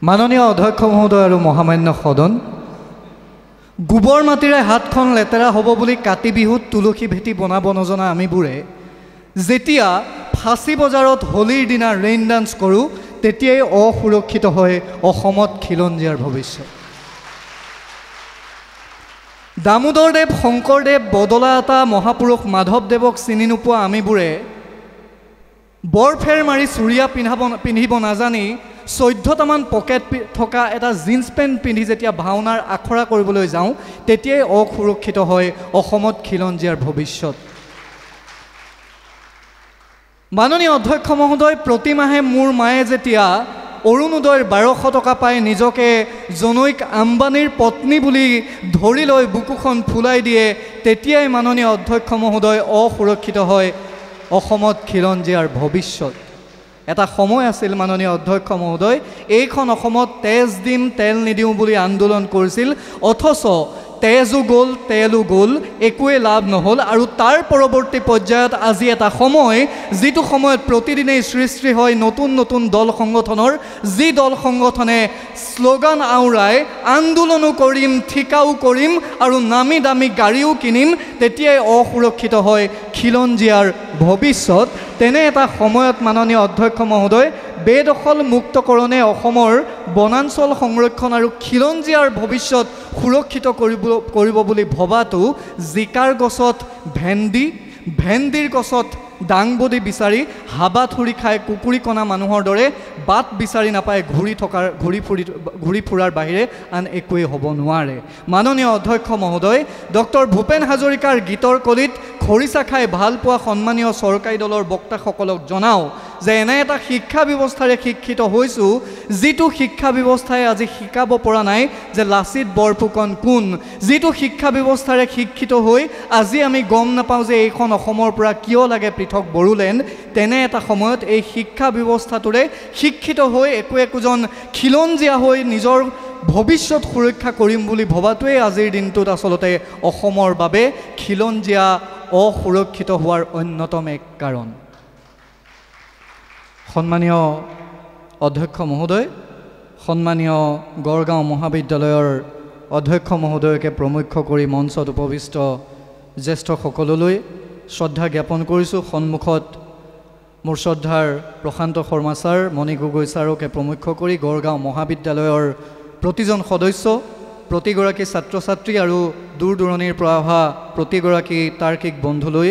মাননীয় অধ্যক্ষ মহোদয় আৰু মহামান্য সদন, গোবৰ মাটিৰে হাতখন লেতেৰা হ'ব বুলি কাতি বিহুত তুলসী ভেটি বনাব নজনা আমিবোৰে যেতিয়া ফাঁচী বজাৰত হোলীৰ দিনা ৰেইন ডান্স কৰোঁ তেতিয়াই অসুৰক্ষিত হয় অসমত খিলঞ্জীয়াৰ ভৱিষ্যত। দামোদৰদেৱ, শংকৰদেৱ, বদলাতা, মহাপুৰুষ মাধৱদেৱক চিনি নোপোৱা আমিবোৰে বৰফেৰ মাৰি চুৰিয়া পিন্ধিব নাজানি 14টামান পকেট থকা এটা জিন্স পেণ্ট পিন্ধি যেতিয়া ভাওনাৰ আখৰা কৰিবলৈ যাওঁ তেতিয়াই অসুৰক্ষিত হয় অসমত খিলঞ্জীয়াৰ ভৱিষ্যত। মাননীয় অধ্যক্ষ মহোদয়, প্ৰতিমাহে মোৰ মায়ে যেতিয়া অৰুণোদয়ৰ 1200 টকা পাই নিজকে জনৈক আম্বানীৰ পত্নী বুলি ধৰি লৈ বুকুখন ফুলাই দিয়ে তেতিয়াই মাননীয় অধ্যক্ষ মহোদয় অসুৰক্ষিত হয় অসমত খিলঞ্জীয়াৰ ভৱিষ্যত। এটা সময় আছিল মাননীয় অধ্যক্ষ মহোদয়, এইখন অসমত তেজ দিম তেল নিদিওঁ বুলি আন্দোলন কৰিছিল, অথচ তেজো গ'ল তেলো গ'ল, একোৱে লাভ নহ'ল। আৰু তাৰ পৰৱৰ্তী পৰ্যায়ত আজি এটা সময় যিটো সময়ত প্ৰতিদিনেই সৃষ্টি হয় নতুন নতুন দল সংগঠনৰ, যি দল সংগঠনে শ্লোগান আওৰাই আন্দোলনো কৰিম, ঠিকাও কৰিম আৰু নামি দামী গাড়ীও কিনিম, তেতিয়াই অসুৰক্ষিত হয় খিলঞ্জীয়াৰ ভৱিষ্যত। তেনে এটা সময়ত মাননীয় অধ্যক্ষ মহোদয়, বেদখল মুক্তকৰণে অসমৰ বনাঞ্চল সংৰক্ষণ আৰু খিলঞ্জীয়াৰ ভৱিষ্যত সুৰক্ষিত কৰিব বুলি ভবাটো জিকাৰ গছত ভেন্দি, ভেন্দিৰ গছত দাংবডি বিচাৰি হাবাথুৰি খাই কুকুৰি কণা মানুহৰ দৰে বাট বিচাৰি নাপায় ঘূৰি ফুৰাৰ বাহিৰে আন একোৱেই হ'ব নোৱাৰে। মাননীয় অধ্যক্ষ মহোদয়, ডক্টৰ ভূপেন হাজৰিকাৰ গীতৰ কলিত খৰিচা খাই ভাল পোৱা সন্মানীয় চৰকাৰী দলৰ বক্তাসকলক জনাওঁ যে এনে এটা শিক্ষা ব্যৱস্থাৰে শিক্ষিত হৈছোঁ যিটো শিক্ষা ব্যৱস্থাই আজি শিকাব পৰা নাই যে লাচিত বৰফুকন কোন, যিটো শিক্ষা ব্যৱস্থাৰে শিক্ষিত হৈ আজি আমি গম নাপাওঁ যে এইখন অসমৰ পৰা কিয় লাগে পৃথক বড়োলেণ্ড। তেনে এটা সময়ত এই শিক্ষা ব্যৱস্থাটোৰে শিক্ষিত হৈ একোজন খিলঞ্জীয়া হৈ নিজৰ ভৱিষ্যত সুৰক্ষা কৰিম বুলি ভবাটোৱেই আজিৰ দিনটোত আচলতে অসমৰ বাবে খিলঞ্জীয়া অসুৰক্ষিত হোৱাৰ অন্যতম এক কাৰণ। সন্মানীয় অধ্যক্ষ মহোদয়, সন্মানীয় গড়গাঁও মহাবিদ্যালয়ৰ অধ্যক্ষ মহোদয়কে প্ৰমুখ্য কৰি মঞ্চত উপবিষ্ট জ্যেষ্ঠসকললৈ শ্ৰদ্ধা জ্ঞাপন কৰিছোঁ। সন্মুখত মোৰ শ্ৰদ্ধাৰ প্ৰশান্ত শৰ্মা ছাৰ, মণি গগৈ ছাৰকে প্ৰমুখ্য কৰি গড়গাঁও মহাবিদ্যালয়ৰ প্ৰতিজন সদস্য, প্ৰতিগৰাকী ছাত্ৰ ছাত্ৰী আৰু দূৰ দূৰণিৰ পৰা অহা প্ৰতিগৰাকী তাৰ্কিক বন্ধুলৈ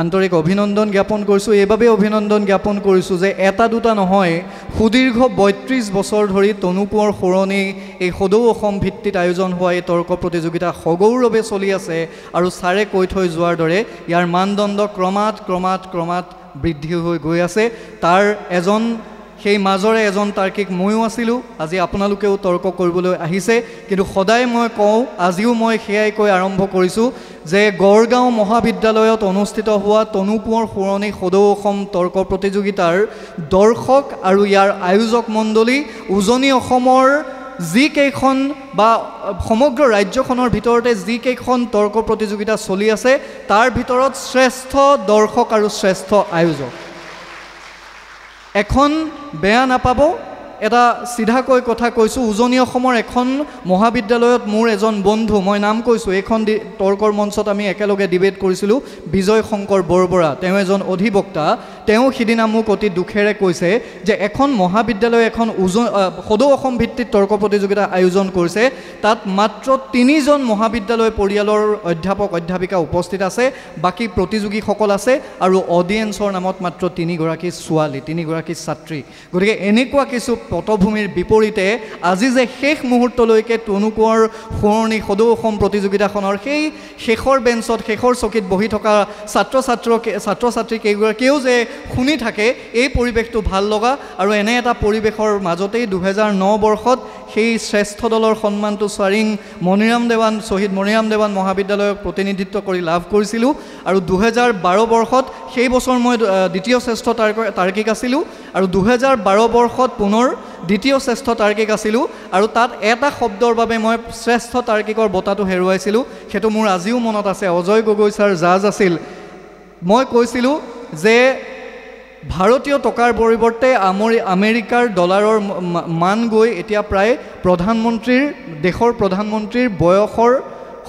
আন্তৰিক অভিনন্দন জ্ঞাপন কৰিছোঁ। এইবাবে অভিনন্দন জ্ঞাপন কৰিছোঁ যে এটা দুটা নহয়, সুদীৰ্ঘ ৩২ বছৰ ধৰি তনু কোঁৱৰ সোঁৱৰণি এই সদৌ অসম ভিত্তিত আয়োজন হোৱা এই তৰ্ক প্ৰতিযোগিতা সগৌৰৱে চলি আছে আৰু ছাৰে কৈ থৈ যোৱাৰ দৰে ইয়াৰ মানদণ্ড ক্ৰমাৎ বৃদ্ধি হৈ গৈ আছে। তাৰ সেই মাজৰে এজন তাৰ্কিক ময়ো আছিলোঁ। আজি আপোনালোকেও তৰ্ক কৰিবলৈ আহিছে, কিন্তু সদায় মই কওঁ, আজিও মই সেয়াই কৈ আৰম্ভ কৰিছোঁ যে গড়গাঁও মহাবিদ্যালয়ত অনুষ্ঠিত হোৱা তনু কোঁৱৰ সোঁৱৰণি সদৌ অসম তৰ্ক প্ৰতিযোগিতাৰ দৰ্শক আৰু ইয়াৰ আয়োজক মণ্ডলী উজনি অসমৰ যিকেইখন বা সমগ্ৰ ৰাজ্যখনৰ ভিতৰতে যিকেইখন তৰ্ক প্ৰতিযোগিতা চলি আছে তাৰ ভিতৰত শ্ৰেষ্ঠ দৰ্শক আৰু শ্ৰেষ্ঠ আয়োজক। এখন বেয়া নাপাব, এটা চিধাকৈ কথা কৈছোঁ, উজনি অসমৰ এখন মহাবিদ্যালয়ত মোৰ এজন বন্ধু, মই নাম কৈছোঁ, এইখন তৰ্কৰ মঞ্চত আমি একেলগে ডিবেট কৰিছিলোঁ, বিজয় শংকৰ বৰবৰা, তেওঁ এজন অধিবক্তা। তেওঁ সিদিনা মোক অতি দুখেৰে কৈছে যে এখন মহাবিদ্যালয় এখন সদৌ অসম ভিত্তিত তৰ্ক প্ৰতিযোগিতা আয়োজন কৰিছে, তাত মাত্ৰ 3জন মহাবিদ্যালয় পৰিয়ালৰ অধ্যাপক অধ্যাপিকা উপস্থিত আছে, বাকী প্ৰতিযোগীসকল আছে আৰু অডিয়েঞ্চৰ নামত মাত্ৰ 3গৰাকী ছোৱালী, 3গৰাকী ছাত্ৰী। গতিকে এনেকুৱা কিছু পটভূমিৰ বিপৰীতে আজি যে শেষ মুহূৰ্তলৈকে তনু কোঁৱৰ সোঁৱৰণি সদৌ অসম প্ৰতিযোগিতাখনৰ সেই শেষৰ বেঞ্চত, শেষৰ চকীত বহি থকা ছাত্ৰ ছাত্ৰী কেইগৰাকীয়েও যে শুনি থাকে, এই পৰিৱেশটো ভাল লগা। আৰু এনে এটা পৰিৱেশৰ মাজতেই 2009 বৰ্ষত সেই শ্ৰেষ্ঠ দলৰ সন্মানটো স্বাৰিং শ্বহীদ মণিৰাম দেৱান মহাবিদ্যালয়ক প্ৰতিনিধিত্ব কৰি লাভ কৰিছিলোঁ। আৰু 2012 বৰ্ষত সেই বছৰ মই দ্বিতীয় শ্ৰেষ্ঠ তাৰ্কিক আছিলোঁ আৰু 2012 বৰ্ষত পুনৰ দ্বিতীয় শ্ৰেষ্ঠ তাৰ্কিক আছিলোঁ আৰু তাত এটা শব্দৰ বাবে মই শ্ৰেষ্ঠ তাৰ্কিকৰ বঁটাটো হেৰুৱাইছিলোঁ। সেইটো মোৰ আজিও মনত আছে। অজয় গগৈ ছাৰ জাজ আছিল। মই কৈছিলোঁ যে ভাৰতীয় টকাৰ পৰিৱৰ্তে আমেৰিকাৰ ডলাৰৰ মান গৈ এতিয়া প্ৰায় দেশৰ প্ৰধানমন্ত্ৰীৰ বয়সৰ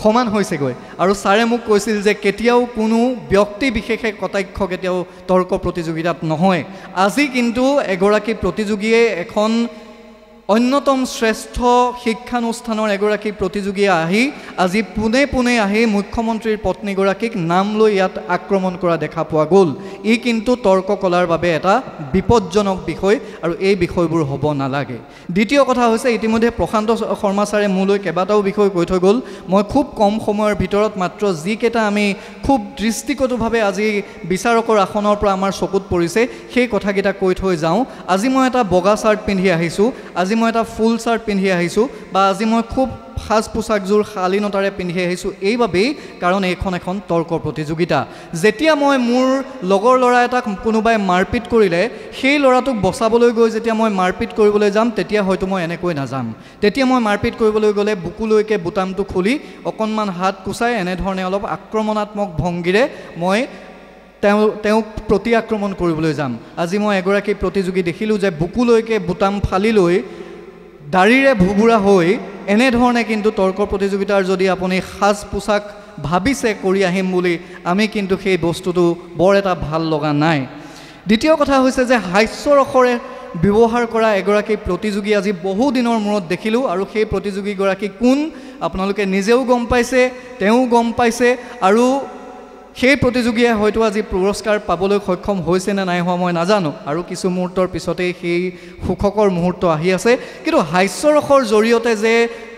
সমান হৈছেগৈ। আৰু ছাৰে মোক কৈছিল যে কেতিয়াও কোনো ব্যক্তি বিশেষে কটাক্ষ কেতিয়াও তৰ্ক প্ৰতিযোগিতাত নহয়। আজি কিন্তু এগৰাকী প্ৰতিযোগীয়ে এখন অন্যতম শ্ৰেষ্ঠ শিক্ষানুষ্ঠানৰ এগৰাকী প্ৰতিযোগীয়ে আহি আজি পোনে আহি মুখ্যমন্ত্ৰীৰ পত্নীগৰাকীক নাম লৈ ইয়াত আক্ৰমণ কৰা দেখা পোৱা গ'ল। ই কিন্তু তৰ্ক কলাৰ বাবে এটা বিপদজনক বিষয় আৰু এই বিষয়বোৰ হ'ব নালাগে। দ্বিতীয় কথা হৈছে ইতিমধ্যে প্ৰশান্ত শৰ্মা ছাৰে মোলৈ কেইবাটাও বিষয় কৈ থৈ গ'ল। মই খুব কম সময়ৰ ভিতৰত মাত্ৰ যিকেইটা আমি খুব দৃষ্টিগতভাৱে আজি বিচাৰকৰ আসনৰ পৰা আমাৰ চকুত পৰিছে সেই কথাকেইটা কৈ থৈ যাওঁ। আজি মই এটা বগা চাৰ্ট পিন্ধি আহিছোঁ, আজি মই এটা ফুল চাৰ্ট পিন্ধি আহিছোঁ, বা আজি মই খুব সাজ পোছাকযোৰ শালীনতাৰে পিন্ধি আহিছোঁ এইবাবেই কাৰণ এইখন এখন তৰ্ক প্ৰতিযোগিতা। যেতিয়া মই মোৰ লগৰ ল'ৰা এটাক কোনোবাই মাৰপিট কৰিলে সেই ল'ৰাটোক বচাবলৈ গৈ যেতিয়া মই মাৰপিট কৰিবলৈ যাম তেতিয়া হয়তো মই এনেকৈ নাযাম। তেতিয়া মই মাৰপিট কৰিবলৈ গ'লে বুকুলৈকে বুটামটো খুলি অকণমান হাত কুচাই এনেধৰণে অলপ আক্ৰমণাত্মক ভংগীৰে মই তেওঁক প্ৰতি আক্ৰমণ কৰিবলৈ যাম। আজি মই এগৰাকী প্ৰতিযোগী দেখিলোঁ যে বুকুলৈকে বুটাম ফালি লৈ দাড়িৰে ভুবুৰা হৈ এনেধৰণে কিন্তু তৰ্ক প্ৰতিযোগিতাৰ যদি আপুনি সাজ পোছাক ভাবিছে কৰি আহিম বুলি, আমি কিন্তু সেই বস্তুটো বৰ এটা ভাল লগা নাই। দ্বিতীয় কথা হৈছে যে হাস্যৰসৰে ব্যৱহাৰ কৰা এগৰাকী প্ৰতিযোগী আজি বহু দিনৰ মূৰত দেখিলোঁ, আৰু সেই প্ৰতিযোগীগৰাকী কোন আপোনালোকে নিজেও গম পাইছে, তেওঁ গম পাইছে, আৰু সেই প্ৰতিযোগীয়ে হয়তো আজি পুৰস্কাৰ পাবলৈ সক্ষম হৈছে নে নাই হোৱা মই নাজানো, আৰু কিছু মুহূৰ্তৰ পিছতেই সেই সুখকৰ মুহূৰ্ত আহি আছে। কিন্তু হাস্যৰসৰ জৰিয়তে যে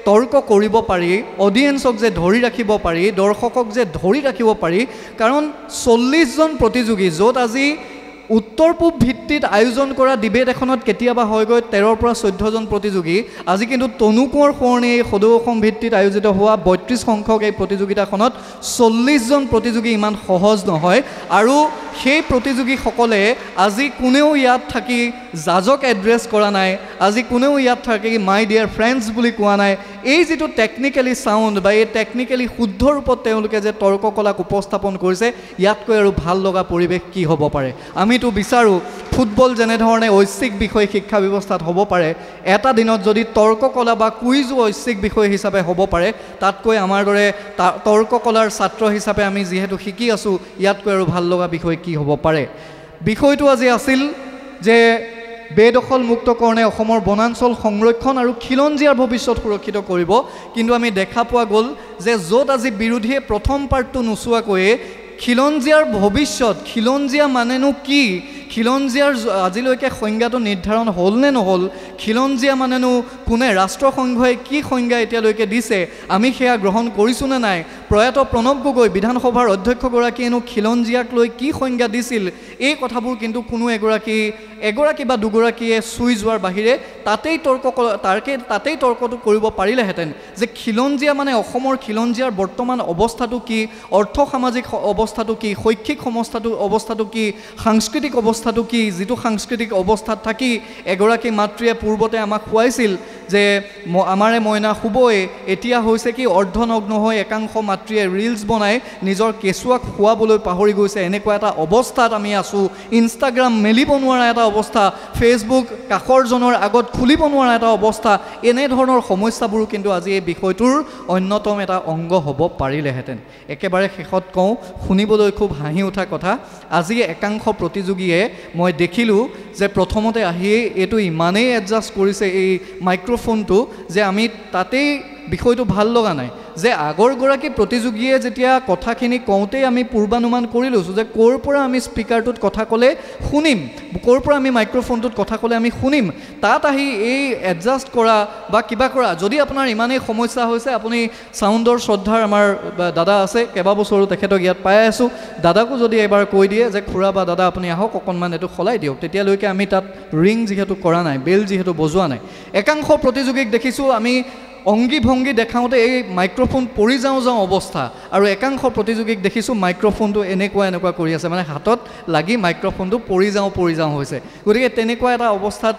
তৰ্ক কৰিব পাৰি, অডিয়েন্সক যে ধৰি ৰাখিব পাৰি, দৰ্শকক যে ধৰি ৰাখিব পাৰি, কাৰণ 40জন প্ৰতিযোগী য'ত আজি উত্তৰ পূব ভিত্তিত আয়োজন কৰা ডিবেট এখনত কেতিয়াবা হয়গৈ 13ৰ পৰা 14জন প্ৰতিযোগী, আজি কিন্তু তনু কোঁৱৰ সোঁৱৰণী এই সদৌ অসম ভিত্তিত আয়োজিত হোৱা 32 সংখ্যক এই প্ৰতিযোগিতাখনত 40জন প্ৰতিযোগী ইমান সহজ নহয়। আৰু সেই প্ৰতিযোগীসকলে আজি কোনেও ইয়াত থাকি জাজক এড্ৰেছ কৰা নাই, আজি কোনেও ইয়াত থাকি মাই ডিয়াৰ ফ্ৰেণ্ডছ বুলি কোৱা নাই। এই যিটো টেকনিকেলি চাউণ্ড বা এই টেকনিকেলি শুদ্ধ ৰূপত তেওঁলোকে যে তৰ্ক কলাক উপস্থাপন কৰিছে, ইয়াতকৈ আৰু ভাল লগা পৰিৱেশ কি হ'ব পাৰে। আমিতো বিচাৰোঁ ফুটবল যেনেধৰণে ঐচ্ছিক বিষয় শিক্ষা ব্যৱস্থাত হ'ব পাৰে, এটা দিনত যদি তৰ্ক কলা বা কুইজো ঐচ্ছিক বিষয় হিচাপে হ'ব পাৰে, তাতকৈ আমাৰ দৰে তৰ্ক কলাৰ ছাত্ৰ হিচাপে আমি যিহেতু শিকি আছোঁ, ইয়াতকৈ আৰু ভাল লগা বিষয় কি হ'ব পাৰে। বিষয়টো আজি আছিল যে বেদখল মুক্তকৰণে অসমৰ বনাঞ্চল সংৰক্ষণ আৰু খিলঞ্জীয়াৰ ভৱিষ্যত সুৰক্ষিত কৰিব। কিন্তু আমি দেখা পোৱা গ'ল যে য'ত আজি বিৰোধীয়ে প্ৰথম পাৰ্টটো নোচোৱাকৈয়ে খিলঞ্জীয়াৰ ভৱিষ্যত, খিলঞ্জীয়া মানেনো কি, খিলঞ্জীয়াৰ আজিলৈকে সংজ্ঞাটো নিৰ্ধাৰণ হ'ল নে নহ'ল, খিলঞ্জীয়া মানেনো কোনে, ৰাষ্ট্ৰসংঘই কি সংজ্ঞা এতিয়ালৈকে দিছে, আমি সেয়া গ্ৰহণ কৰিছোঁ নে নাই, প্ৰয়াত প্ৰণৱ গগৈ বিধানসভাৰ অধ্যক্ষগৰাকীয়েনো খিলঞ্জীয়াক লৈ কি সংজ্ঞা দিছিল, এই কথাবোৰ কিন্তু কোনো এগৰাকী বা দুগৰাকীয়ে চুই যোৱাৰ বাহিৰে তাতেই তৰ্কটো কৰিব পাৰিলেহেঁতেন যে খিলঞ্জীয়া মানে অসমৰ খিলঞ্জীয়াৰ বৰ্তমান অৱস্থাটো কি, অৰ্থ সামাজিক অৱস্থাটো কি, শৈক্ষিক অৱস্থাটো কি, সাংস্কৃতিক অৱস্থাটো কি, যিটো সাংস্কৃতিক অৱস্থাত থাকি এগৰাকী মাতৃয়ে পূৰ্বতে আমাক খুৱাইছিল যে আমাৰে মইনা শুবই, এতিয়া হৈছে কি অৰ্ধনগ্ন হৈ একাংশ মাতৃয়ে ৰিলছ বনাই নিজৰ কেঁচুৱাক খুৱাবলৈ পাহৰি গৈছে। এনেকুৱা এটা অৱস্থাত আমি আছোঁ। ইনষ্টাগ্ৰাম মেলিব নোৱাৰা এটা অৱস্থা, ফেচবুক কাষৰজনৰ আগত খুলিব নোৱাৰা এটা অৱস্থা, এনেধৰণৰ সমস্যাবোৰো কিন্তু আজি এই বিষয়টোৰ অন্যতম এটা অংগ হ'ব পাৰিলেহেঁতেন। একেবাৰে শেষত কওঁ, শুনিবলৈ খুব হাঁহি উঠা কথা, আজি একাংশ প্ৰতিযোগীয়ে মই দেখিলোঁ যে প্ৰথমতে আহিয়েই এইটো ইমানেই এডজাষ্ট কৰিছে এই মাইক্ৰফোনটো যে আমি তাতেই বিষয়টো ভাল লগা নাই। যে আগৰগৰাকী প্ৰতিযোগীয়ে যেতিয়া কথাখিনি কওঁতেই আমি পূৰ্বানুমান কৰি লৈছোঁ যে ক'ৰ পৰা আমি স্পীকাৰটোত কথা ক'লে শুনিম, ক'ৰ পৰা আমি মাইক্ৰফোনটোত কথা ক'লে আমি শুনিম, তাত আহি এই এডজাষ্ট কৰা বা কিবা কৰা। যদি আপোনাৰ ইমানেই সমস্যা হৈছে, আপুনি চাউণ্ডৰ শ্ৰদ্ধাৰ আমাৰ দাদা আছে, কেইবাবছৰো তেখেতক ইয়াত পাই আছোঁ, দাদাকো যদি এবাৰ কৈ দিয়ে যে খুৰা বা দাদা আপুনি আহক অকণমান এইটো সলাই দিয়ক, তেতিয়ালৈকে আমি তাত ৰিং যিহেতু কৰা নাই, বেল যিহেতু বজোৱা নাই। একাংশ প্ৰতিযোগীক দেখিছোঁ আমি অংগী ভংগী দেখাওঁতে এই মাইক্ৰফোন পৰি যাওঁ অৱস্থা, আৰু একাংশ প্ৰতিযোগীক দেখিছোঁ মাইক্ৰফোনটো এনেকুৱা কৰি আছে, মানে হাতত লাগি মাইক্ৰফোনটো পৰি যাওঁ হৈছে। গতিকে তেনেকুৱা এটা অৱস্থাত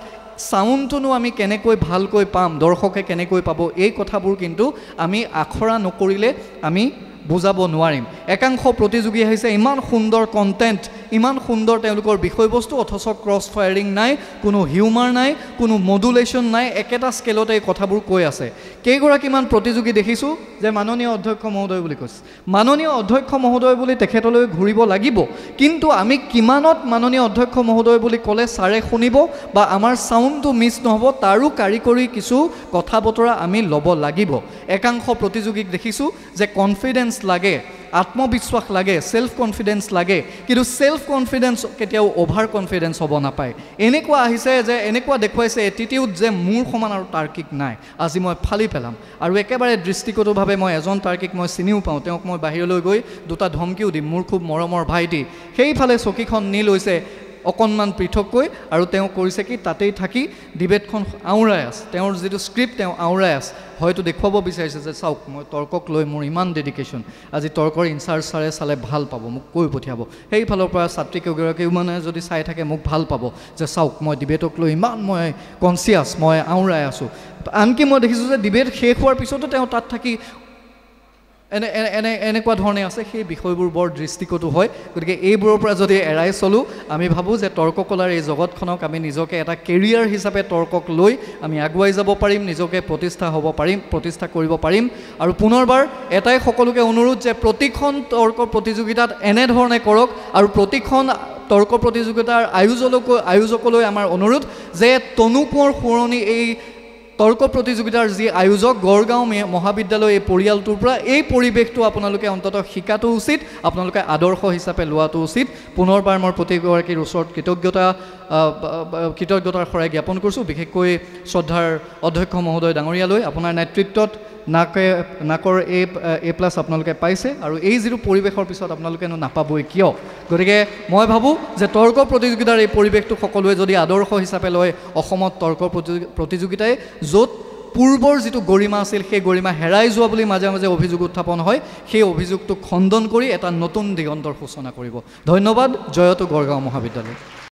চাউণ্ডটোনো আমি কেনেকৈ ভালকৈ পাম, দৰ্শকে কেনেকৈ পাব, এই কথাবোৰ কিন্তু আমি আখৰা নকৰিলে আমি বুজাব নোৱাৰিম। একাংশ প্ৰতিযোগী আহিছে ইমান সুন্দৰ কণ্টেণ্ট, ইমান সুন্দৰ তেওঁলোকৰ বিষয়বস্তু অথচ ক্ৰছ ফায়াৰিং নাই, কোনো হিউমাৰ নাই, কোনো মডুলেশ্যন নাই, একেটা স্কেলতে এই কথাবোৰ কৈ আছে। কেইগৰাকীমান প্ৰতিযোগী দেখিছোঁ যে মাননীয় অধ্যক্ষ মহোদয় বুলি কৈছে। মাননীয় অধ্যক্ষ মহোদয় বুলি তেখেতলৈ ঘূৰিব লাগিব, কিন্তু আমি কিমানত মাননীয় অধ্যক্ষ মহোদয় বুলি ক'লে ছাৰে শুনিব বা আমাৰ চাউণ্ডটো মিছ নহ'ব, তাৰো কাৰিকৰী কিছু কথা বতৰা আমি ল'ব লাগিব। একাংশ প্ৰতিযোগীক দেখিছোঁ যে কনফিডেন্স লাগে, আত্মবিশ্বাস লাগে, সেলফ কনফিডেন্স লাগে, কিন্তু সেলফ কনফিডেন্স কেতিয়াও অভাৰ কনফিডেন্স হ'ব নাপায়। এনেকুৱা আহিছে যে এনেকুৱা দেখুৱাইছে এটিটিউড যে মোৰ সমান আৰু তাৰ্কিক নাই, আজি মই ফালি পেলাম। আৰু একেবাৰে দৃষ্টিগতভাৱে মই এজন তাৰ্কিক মই চিনিও পাওঁ, তেওঁক মই বাহিৰলৈ গৈ দুটা ধমকিও দিম, মোৰ খুব মৰমৰ ভাইটি। সেইফালে চকীখন নি লৈছে অকণমান পৃথককৈ, আৰু তেওঁ কৰিছে কি তাতেই থাকি ডিবেটখন আওৰাই আছে, তেওঁৰ যিটো স্ক্ৰিপ্ট তেওঁ আওৰাই আছে। হয়তো দেখুৱাব বিচাৰিছে যে চাওক মই তৰ্কক লৈ মোৰ ইমান ডেডিকেশ্যন, আজি তৰ্কৰ ইনচাৰ্জ ছাৰে চালে ভাল পাব, মোক কৈ পঠিয়াব। সেইফালৰ পৰা ছাত্ৰীকেইগৰাকীও মানে যদি চাই থাকে মোক ভাল পাব যে চাওক মই ডিবেটক লৈ ইমান মই কনচিয়াছ, মই আওৰাই আছোঁ। আনকি মই দেখিছোঁ যে ডিবেট শেষ হোৱাৰ পিছতো তেওঁ তাত থাকি এনেকুৱা ধৰণে আছে। সেই বিষয়বোৰ বৰ দৃষ্টিকটু হয়। গতিকে এইবোৰৰ পৰা যদি এৰাই চলোঁ, আমি ভাবোঁ যে তৰ্ক কলাৰ এই জগতখনক আমি নিজকে এটা কেৰিয়াৰ হিচাপে তৰ্কক লৈ আমি আগুৱাই যাব পাৰিম, নিজকে প্ৰতিষ্ঠা কৰিব পাৰিম। আৰু পুনৰবাৰ এটাই সকলোকে অনুৰোধ যে প্ৰতিখন তৰ্ক প্ৰতিযোগিতাত এনেধৰণে কৰক, আৰু প্ৰতিখন তৰ্ক প্ৰতিযোগিতাৰ আয়োজকলৈ আমাৰ অনুৰোধ যে তনু কোঁৱৰ সোঁৱৰণী এই তৰ্ক প্ৰতিযোগিতাৰ যি আয়োজক গড়গাঁও মহাবিদ্যালয় এই পৰিয়ালটোৰ পৰা এই পৰিৱেশটো আপোনালোকে অন্ততঃ শিকাটো উচিত, আপোনালোকে আদৰ্শ হিচাপে লোৱাটো উচিত। পুনৰবাৰ মই প্ৰতিগৰাকীৰ ওচৰত কৃতজ্ঞতাৰ শৰাই জ্ঞাপন কৰিছোঁ, বিশেষকৈ শ্ৰদ্ধাৰ অধ্যক্ষ মহোদয় ডাঙৰীয়ালৈ। আপোনাৰ নেতৃত্বত নাকৰ A+ আপোনালোকে পাইছে, আৰু এই যিটো পৰিৱেশৰ পিছত আপোনালোকেনো নাপাবই কিয়? গতিকে মই ভাবোঁ যে তৰ্ক প্ৰতিযোগিতাৰ এই পৰিৱেশটো সকলোৱে যদি আদৰ্শ হিচাপে লয়, অসমত তৰ্ক প্ৰতিযোগিতাই য'ত পূৰ্বৰ যিটো গৰিমা আছিল সেই গৰিমা হেৰাই যোৱা বুলি মাজে মাজে অভিযোগ উত্থাপন হয়, সেই অভিযোগটো খণ্ডন কৰি এটা নতুন দিগন্তৰ সূচনা কৰিব। ধন্যবাদ। জয়তু গড়গাঁও মহাবিদ্যালয়।